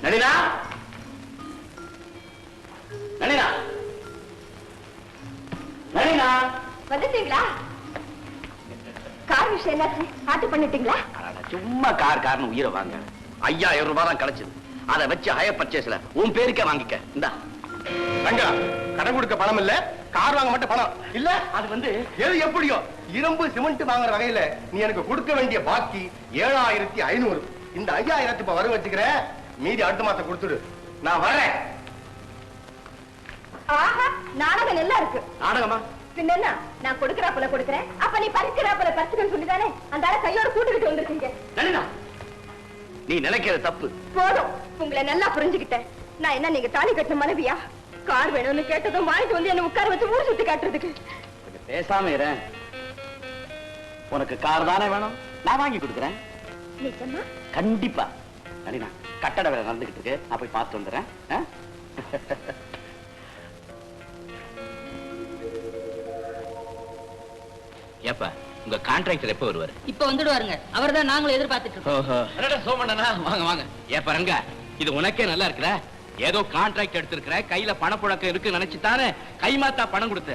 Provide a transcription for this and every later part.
நளினா, நளினா, நளினா, வந்துட்டீங்களா? கார் விஷயம் என்னாச்சு? ஆட்டு பண்ணிட்டீங்களா? சும்மா கார்னு உயிரை வாங்க. 5000 ரூபாய் தான் கிடைச்சது. அதை வச்சு ஹையர் பர்ச்சேஸ்ல உன் பேருக்கே வாங்கிக்க. இந்தா ரங்கா, கடன் கொடுக்க பணம் இல்ல, கார் வாங்க மட்டும் பணம் இல்ல. அது வந்து எது எப்படியோ இரும்பு சிமெண்ட் வாங்குற வகையில நீ எனக்கு கொடுக்க வேண்டிய பாக்கி 7500. இந்த 5000 இப்ப வரும் வச்சுக்கிற, மீதி அடுத்த மாசம் கொடுத்துடு. நான் வரேன். ஆஹா, நாடகம் நல்லா இருக்கு. நாடகமா? பின்ன நான் கொடுக்கறாப்பல கொடுக்கறேன், அப்ப நீ பறிக்கறாப்பல பறிச்சுக்கன்னு சொல்லிதானே அந்த ஆளை கையோட கூட்டிக்கிட்டு வந்திருக்கீங்க. நளினா, நீ நினைக்கிறது தப்பு. போதும், உங்களை நல்லா புரிஞ்சுக்கிட்டேன். நான் என்ன நீங்க தாலி கட்டின மனைவியா? கார் வேணும்னு கேட்டதும் வாங்கிட்டு வந்து என்ன உட்கார வச்சு ஊர் சுத்தி காட்டுறதுக்கு. பேசாம இரு. உனக்கு கார் தானே வேணும், நான் வாங்கி கொடுக்குறேன். நிஜமா? கண்டிப்பா. நளினா, கட்டட வேலை நடந்துகிட்டு இருக்கு, நான் போய் பார்த்து வந்துடுறேன். ஏப்பா, உங்க கான்ட்ராக்டர் எப்ப வருவாரு? இப்ப வந்துடுவாருங்க. அவர்தான் நாங்களும் எதிர்பார்த்துட்டு இருக்கோம். சோமண்ணா, வாங்க வாங்க. ஏப்பா ரங்கா, இது உனக்கே நல்லா இருக்குற. ஏதோ கான்ட்ராக்ட் எடுத்திருக்கிற, கையில பணப்புழக்கம் இருக்கு நினைச்சுதானே கைமாத்தா பணம் கொடுத்த.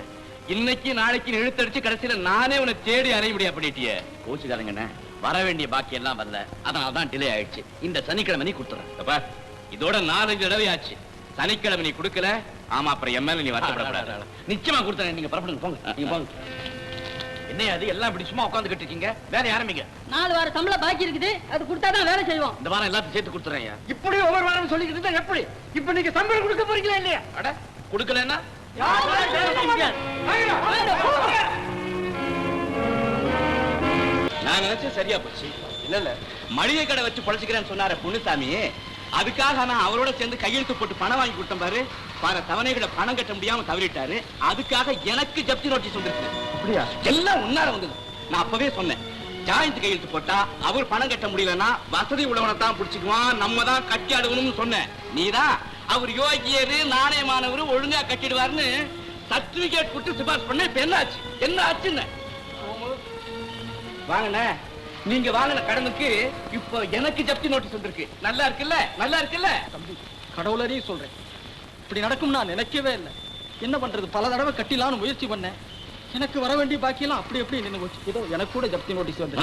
இன்னைக்கு நாளைக்கு இழுத்தடிச்சு கடைசியில நானே உன்னை தேடி அறையபடியா பண்ணிட்டியே. கோச்சுக்காரங்கண்ணே, வர வேண்டிய பாக்கி எல்லாம் வரல, அதனாலதான் டிலே ஆயிடுச்சு. இந்த சனிக்கிழமை நீ கொடுத்துறேன். இதோட 4 தடவை ஆச்சு. சனிக்கிழமை நீ கொடுக்கல, ஆமா அப்புறம் எம்எல்ஏ நீ வருத்தப்படாத. நிச்சயமா கொடுத்துறேன். நீங்க புறப்படுங்க, போங்க. நீங்க போங்க. என்ன அது எல்லாம் இப்படி சும்மா உட்காந்துக்கிட்டு இருக்கீங்க? வேலை ஆரம்பிங்க. 4 வார சம்பளம் பாக்கி இருக்குது, அது கொடுத்தாதான் வேலை செய்வோம். இந்த வாரம் எல்லாத்தையும் சேர்த்து கொடுத்துறேன். இப்படி ஒவ்வொரு வாரம் சொல்லிக்கிட்டு இருந்தா எப்படி? இப்ப நீங்க சம்பளம் கொடுக்க போறீங்களா இல்லையா? அட, கொடுக்கலன்னா நான் நினைச்சேன் சரியா போச்சு. இல்ல, மளிகை கடை வச்சு பொழைச்சுக்கிறேன்னு சொன்னார பொண்ணுசாமி, அதுக்காக நான் அவரோட சேர்ந்து கையெழுத்து போட்டு பணம் வாங்கி கொடுத்தேன் பாரு. பல தவணைகளை பணம் கட்ட முடியாம தவறிட்டாரு. அதுக்காக எனக்கு ஜப்தி நோட்டீஸ் வந்துருக்கு. அப்படியா? எல்லாம் உன்னால வந்தது. நான் அப்பவே சொன்னேன், ஜாயிண்ட் கையெழுத்து போட்டா அவர் பணம் கட்ட முடியலன்னா வசதி உள்ளவனை தான் பிடிச்சுக்குவான், நம்ம தான் கட்டி ஆடுவணும்னு சொன்னேன். நீதான் அவர் யோகியரு, நாணயமானவரு, ஒழுங்கா கட்டிடுவாருன்னு சர்டிபிகேட் கொடுத்து சிபாரிசு பண்ண. இப்ப என்ன ஆச்சு? என்ன ஆச்சுன்னு வாங்கண்ணே, நீங்க வாங்கின கடனுக்கு இப்ப எனக்கு ஜப்தி நோட்டீஸ் வந்திருக்கு. நல்லா இருக்குல்ல? நல்லா இருக்குல்ல? தம்பி, கடவுளரே சொல்றேன், இப்படி நடக்கும் நான் நினைக்கவே இல்லை. என்ன பண்றது, பல தடவை கட்டிலான்னு முயற்சி பண்ணேன். எனக்கு வர வேண்டிய பாக்கியெல்லாம் அப்படி எப்படி நின்று போச்சு. ஏதோ எனக்கு கூட ஜப்தி நோட்டீஸ் வந்து.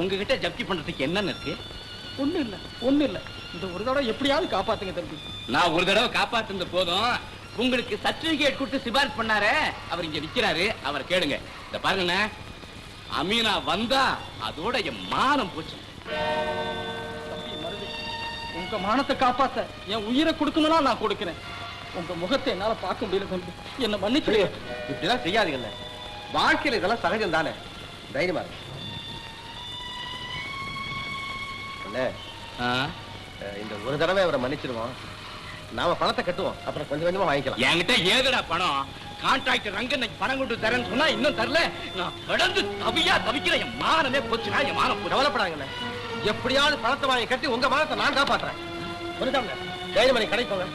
உங்ககிட்ட ஜப்தி பண்றதுக்கு என்னன்னு இருக்கு? ஒண்ணு இல்ல. இந்த ஒரு தடவை எப்படியாவது காப்பாத்துங்க தம்பி. நான் ஒரு தடவை காப்பாத்துந்த போதும். உங்களுக்கு சர்டிபிகேட் கொடுத்து சிபாரிசு பண்ணாரு, அவர் இங்க நிக்கிறாரு, அவரை கேளுங்க. இத பாருங்கண்ணே, அமீனா வந்தா அதோட என் மானம் போச்சு. தம்பி மருது, உங்க மானத்தை காப்பாத்த என் உயிரை கொடுக்கணும்னா நான் கொடுக்கிறேன். உங்க முகத்தை என்னால பார்க்க முடியல தம்பி, என்ன மன்னிச்சு. இப்படிலாம் செய்யாதீங்கல்ல, வாழ்க்கையில இதெல்லாம் சகஜம் தானே. தைரியமா இருக்கு. இந்த ஒரு தடவை அவரை மன்னிச்சிருவோம், நாம பணத்தை கட்டுவோம், அப்புறம் கொஞ்சம் கொஞ்சமா வாங்கிக்கலாம். என்கிட்ட ஏதுடா பணம்? கான்ட்ராக்டர் ரங்க பணம் கொண்டு தரேன்னு சொன்னா இன்னும் தரல. நான் கடந்து தவிக்கிற என் மானமே போச்சுனா, என் மானம் போச்சு. கவலைப்படாங்கண்ணே, எப்படியாவது பணத்தை வாங்கி கட்டி உங்க மானத்தை நான் காப்பாற்றுறேன். தைரியமணி கிடைப்போங்க.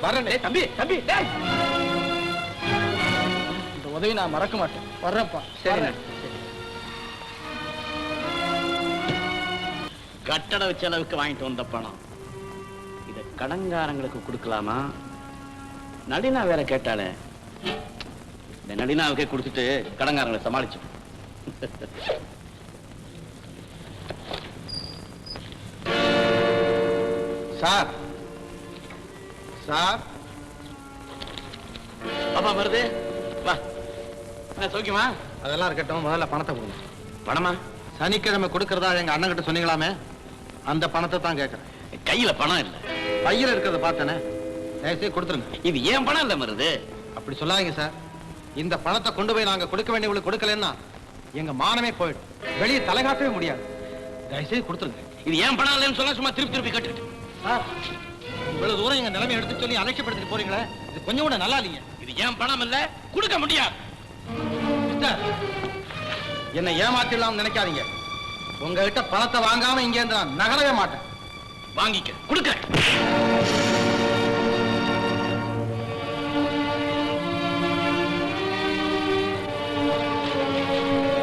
வரேன் தம்பி. இந்த உதவி நான் மறக்க மாட்டேன். வர்றேன்ப்பா. சரி. கட்டட செலவுக்கு வாங்கிட்டு வந்த பணம் இத கடன்காரங்களுக்கு கொடுக்கலாமா? நளினா வேற கேட்டாலே, இந்த நளினாவுக்கே கொடுத்துட்டு கடன்காரங்களை சமாளிச்சு. சார் பாப்பா மருது, வா. என்ன சௌக்கியமா? அதெல்லாம் இருக்கட்டும், முதல்ல பணத்தை கொடுங்க. பணமா? சனிக்கிழமை கொடுக்கறதா எங்க அண்ணன் கிட்ட சொன்னீங்களாமே, அந்த பணத்தை தான் கேட்கறேன். கையில பணம் இல்ல. பையில இருக்கிறத பார்த்தேனே, தயவுசெய்து கொடுத்துருங்க. இது ஏன் பணம் இல்ல மருது? அப்படி சொல்லாதீங்க சார். இந்த பணத்தை கொண்டு போய் நாங்க கொடுக்க வேண்டியவங்களுக்கு கொடுக்கலன்னா எங்க மானமே போயிடும், வெளியே தலைகாட்டவே முடியாது. தயவுசெய்து கொடுத்துருங்க. இது ஏன் பணம் இல்லைன்னு சொன்னா சும்மா திருப்பி கட்டுக்கிட்டு. சார், இவ்வளவு தூரம் எங்க நிலைமை எடுத்து சொல்லி அலட்சியப்படுத்திட்டு போறீங்களே, இது கொஞ்சம் கூட நல்லா இல்லைங்க. இது ஏன் பணம் இல்ல, கொடுக்க முடியாது. என்னை ஏமாத்திடலாம் நினைக்காதீங்க. உங்ககிட்ட பணத்தை வாங்காம இங்க இருந்து நான் நகரவே மாட்டேன். வாங்கிக்க, கொடுக்க.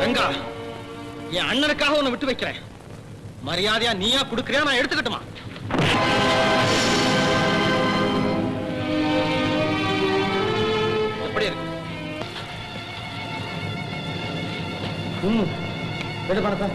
ரங்கா, என் அண்ணனுக்காக உன்னை விட்டு வைக்கிறேன். மரியாதையா நீயா கொடுக்கறியா, நான் எடுத்துக்கட்டுமா? எடு பணத்தை.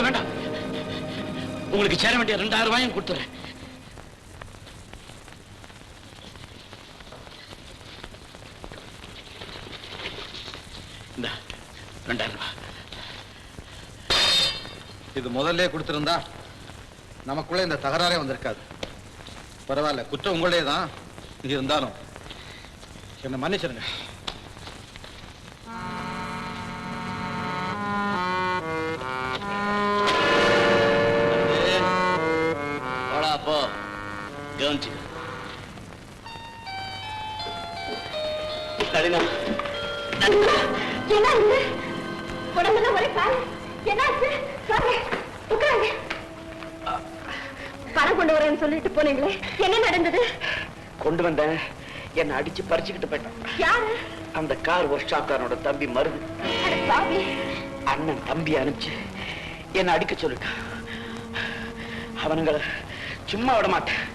வேண்டாம், உங்களுக்கு சேர வேண்டிய 2000 ரூபாயும் கொடுத்துறேன். இந்த 2000 ரூபாய் இது முதல்ல கொடுத்திருந்தா நமக்குள்ள இந்த தகராறே வந்திருக்காது. பரவாயில்ல, குற்றம் உங்களே தான். இருந்தாலும் என்ன மன்னிச்சிருங்க. போ கவனிச்சு பணம் கொண்டு வரேன்னு சொல்லிட்டு போனீங்களே, என்ன நடந்தது? கொண்டு வந்தேன், என்ன அடிச்சு பறிச்சுக்கிட்டு போயிட்டான். யாரு? அந்த கார் ஒர்க் ஷாப்காரனோட தம்பி மருது. அண்ணன் தம்பி அனுப்பிச்சு என்ன அடிக்க சொல்லிட்டான். அவனுங்களை சும்மா விட மாட்டேன்.